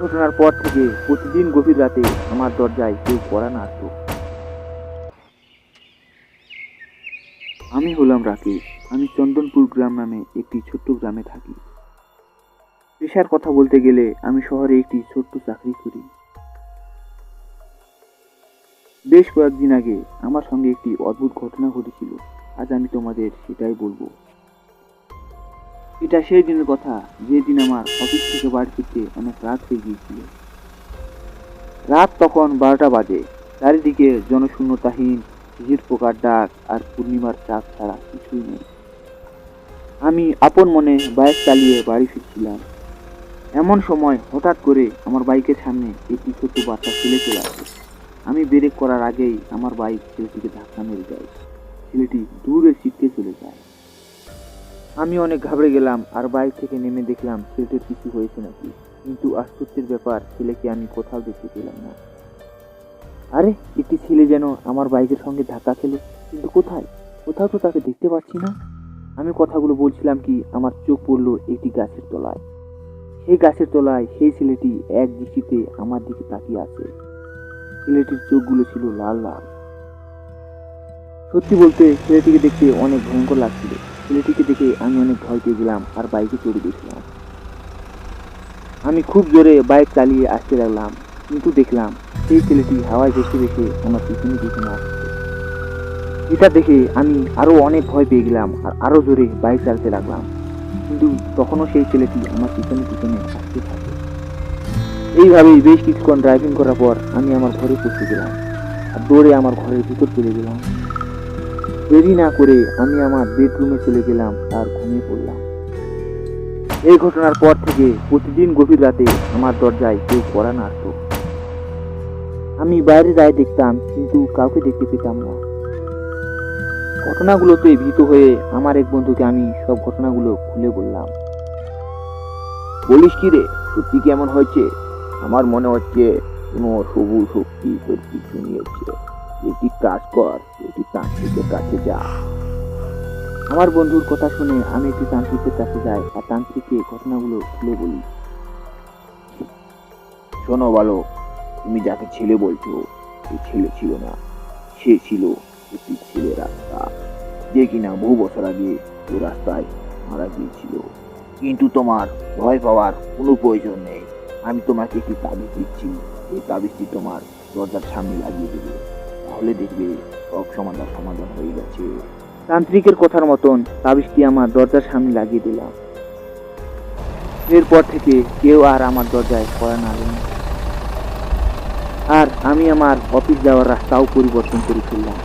ঘটনার পর থেকে প্রতিদিন গভীর রাতে আমার দরজায় কেউ কড়া নাড়ত। আমি হলাম রাকেশ। আমি চন্দনপুর গ্রাম নামে একটি ছোট্ট গ্রামে থাকি। পেশার কথা বলতে গেলে আমি শহরে একটি ছোট্ট চাকরি করি। বেশ কয়েকদিন আগে আমার সঙ্গে একটি অদ্ভুত ঘটনা ঘটেছিল। আজ আমি তোমাদের সেটাই বলবো। এটা সেই দিনের কথা, যেদিন আমার অফিস থেকে বাড়ি ফিরতে অনেক রাত হয়ে গিয়েছিল। রাত তখন 12টা বাজে। চারিদিকে জনশূন্যতাহীন, ঝিঝির পোকার ডাক আর পূর্ণিমার চাঁদ ছাড়া কিছুই নেই। আমি আপন মনে বাইক চালিয়ে বাড়ি ফিরছিলাম। এমন সময় হঠাৎ করে আমার বাইকের সামনে একটি ছোট্ট বাচ্চা ছেলে চলে আসে। আমি ব্রেক করার আগেই আমার বাইক ছেলেটিকে ধাক্কা মেরে দেয়। ছেলেটি দূরে ছিটকে চলে যায়। আমি অনেক ঘাবড়ে গেলাম আর বাইক থেকে নেমে দেখলাম ছেলেটির কিছু হয়েছে নাকি। কিন্তু আশ্চর্যের ব্যাপার, ছেলেকে আমি কোথাও দেখতে পেলাম না। আরে, একটি ছেলে যেন আমার বাইকের সঙ্গে ধাক্কা খেলো, কিন্তু কোথায়? কোথাও তো তাকে দেখতে পাচ্ছি না। আমি কথাগুলো বলছিলাম কি আমার চোখ পড়লো একটি গাছের তলায়। সেই গাছের তলায় সেই ছেলেটি এক দৃষ্টিতে আমার দিকে তাকিয়ে আছে। ছেলেটির চোখগুলো ছিল লাল লাল। সত্যি বলতে ছেলেটিকে দেখতে অনেক ভয়ঙ্কর লাগছিল। ছেলেটিকে দেখে আমি অনেক ভয় পেয়ে গেলাম আর বাইকে চড়ে গেছিলাম। আমি খুব জোরে বাইক চালিয়ে আসতে লাগলাম, কিন্তু দেখলাম সেই ছেলেটি হাওয়ায় ভেসে ভেসে আমার পিছনে পিছনে আসছে। এটা দেখে আমি আরো অনেক ভয় পেয়ে গেলাম আর আরো জোরে বাইক চালাতে লাগলাম, কিন্তু তখনও সেই ছেলেটি আমার পিছনে পিছনে আসতে থাকে। এইভাবেই বেশ কিছুক্ষণ ড্রাইভিং করার পর আমি আমার ঘরে পৌঁছে গেলাম আর দৌড়ে আমার ঘরের ভিতর চলে গেলাম। দেরি না করে আমি আমার বেডরুমে চলে গেলাম আর ঘুমিয়ে পড়লাম। এই ঘটনার পর থেকে প্রতিদিন গভীর রাতে আমার দরজায় কেউ কড়া নাড়ত। আমি বাইরে যাই দেখতাম, কিন্তু কাউকে দেখতে পেতাম না। ঘটনাগুলোতে ভীত হয়ে আমার এক বন্ধুকে আমি সব ঘটনাগুলো খুলে বললাম। বলিস কি রে, সত্যি কেমন হয়েছে? আমার মনে হচ্ছে কোনো সবুজ শক্তি তোর পিছু নিয়েছে। একটি কাজ কর, একটি তান্ত্রিকের কাছে যা। আমার বন্ধুর কথা শুনে আমি একটি তান্ত্রিকের কাছে যাই আর তান্ত্রিককে ঘটনাগুলো খুলে বলি। শোনো বালক, তুমি যাকে ছেলে বলছো সে ছেলে ছিল না, সে ছিল একটি ছেলের আত্মা, যে কিনা বহু বছর আগে ওই রাস্তায় মারা গিয়েছিল। কিন্তু তোমার ভয় পাওয়ার কোনো প্রয়োজন নেই। আমি তোমাকে একটি তাবিজ দিচ্ছি। এই তাবিজটি তোমার দরজার সামনে লাগিয়ে দেবে, তাহলে দেখবে সব সমাধান হয়ে গেছে। তান্ত্রিকের কথার মতন তাবিজটি আমার দরজার সামনে লাগিয়ে দিলাম। এরপর থেকে কেউ আর আমার দরজায় কড়া নাড়ে না। আর আমি আমার অফিস যাওয়ার রাস্তাও পরিবর্তন করে ফেললাম।